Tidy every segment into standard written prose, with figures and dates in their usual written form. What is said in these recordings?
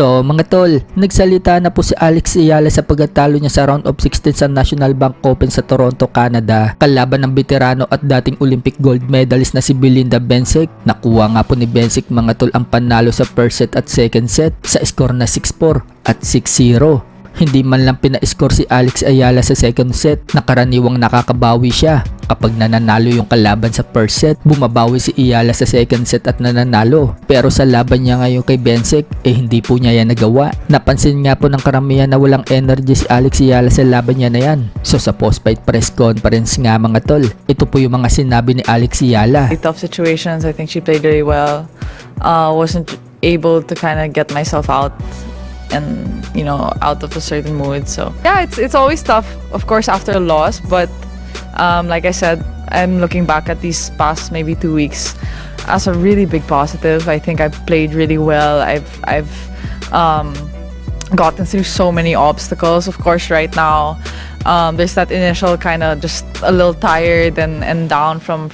So mga tol, nagsalita na po si Alex Ayala sa pagkatalo niya sa round of 16 sa National Bank Open sa Toronto, Canada, kalaban ng veterano at dating Olympic gold medalist na si Belinda Bencic. Nakuha nga po ni Bencic mga tol ang panalo sa first set at second set sa score na 6-4 at 6-0. Hindi man lang pina-score si Alex Ayala sa second set, nakaraniwang nakakabawi siya. Kapag nananalo yung kalaban sa first set, bumabawi si Ayala sa second set at nananalo. Pero sa laban niya ngayon kay Bencic, hindi po niya yan nagawa. Napansin nga po ng karamihan na walang energy si Alex Ayala sa laban niya na yan. So sa post-fight press conference nga mga tol, ito po yung mga sinabi ni Alex Ayala. Tough situations, I think she played really well. Wasn't able to kind of get myself out and out of a certain mood. So yeah, it's always tough, of course, after a loss, but like I said, I'm looking back at these past maybe 2 weeks as a really big positive. I think I've played really well. I've gotten through so many obstacles. Of course, right now there's that initial kind of just a little tired and down from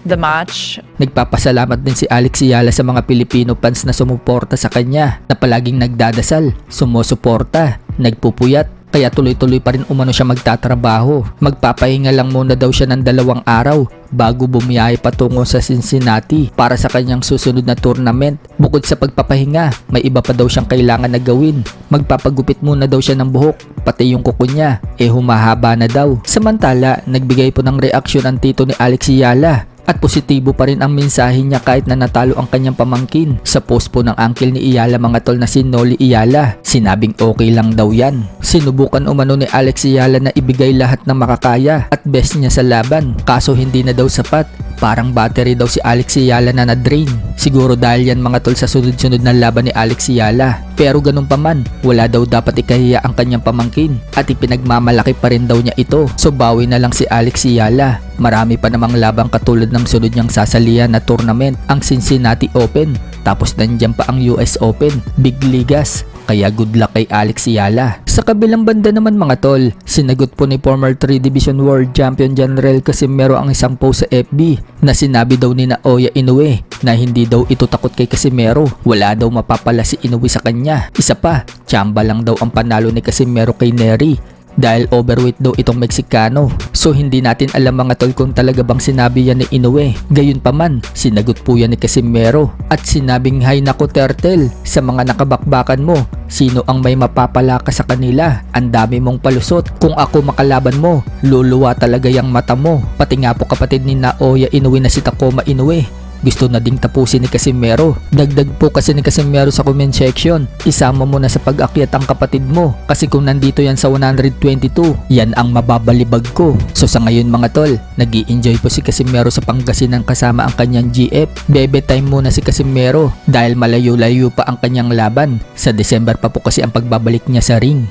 the match. Nagpapasalamat din si Alex Ayala sa mga Pilipino fans na sumuporta sa kanya, na palaging nagdadasal, sumusuporta, nagpupuyat, kaya tuloy-tuloy pa rin umano siya magtatrabaho. Magpapahinga lang muna daw siya ng 2 araw bago bumiyahe patungo sa Cincinnati para sa kanyang susunod na tournament. Bukod sa pagpapahinga, may iba pa daw siyang kailangan na gawin. Magpapagupit muna daw siya ng buhok, pati yung kuko niya, humahaba na daw. Samantala, nagbigay po ng reaksyon ang tito ni Alex Ayala. At positibo pa rin ang mensahe niya kahit na natalo ang kanyang pamangkin. Sa post po ng uncle ni Ayala mga tol na si Noli Ayala, sinabing okay lang daw yan. Sinubukan umano ni Alex Ayala na ibigay lahat ng makakaya at best niya sa laban, kaso hindi na daw sapat. Parang battery daw si Alex Ayala na na-drain. Siguro dahil yan mga tol sa sunod-sunod na laban ni Alex Ayala. Pero ganun pa man, wala daw dapat ikahiya ang kanyang pamangkin at ipinagmamalaki pa rin daw niya ito. So bawi na lang si Alex Ayala. Marami pa namang labang katulad ng sunod niyang sasalihan na tournament, ang Cincinnati Open. Tapos nandiyan pa ang US Open, Big Ligas. Kaya good luck kay Alex Ayala. Sa kabilang banda naman mga tol, sinagot po ni former 3 Division World Champion General Casimero ang isang post sa FB na sinabi daw ni Naoya Inoue na hindi daw ito takot kay Casimero. Wala daw mapapala si Inoue sa kanya. Isa pa, tsamba lang daw ang panalo ni Casimero kay Nery. Dahil overweight daw itong Meksikano. So hindi natin alam mga tol kung talaga bang sinabi yan ni Inoue. Gayunpaman, sinagot po yan ni Casimero. At sinabing, "Hay nako Turtle, sa mga nakabakbakan mo, sino ang may mapapala ka sa kanila? Ang dami mong palusot. Kung ako makalaban mo, luluwa talaga yung mata mo." Pati nga po kapatid ni Naoya Inoue na si Takuma Inoue, gusto na ding tapusin ni Casimero. Dagdag po kasi ni Casimero sa comment section, "Isama mo na sa pag-akyat ang kapatid mo kasi kung nandito yan sa 122, yan ang mababalibag ko." So sa ngayon mga tol, nag-i-enjoy po si Casimero sa Pangasinan kasama ang kanyang GF. Bebe time muna si Casimero dahil malayo-layo pa ang kanyang laban. Sa December pa po kasi ang pagbabalik niya sa ring.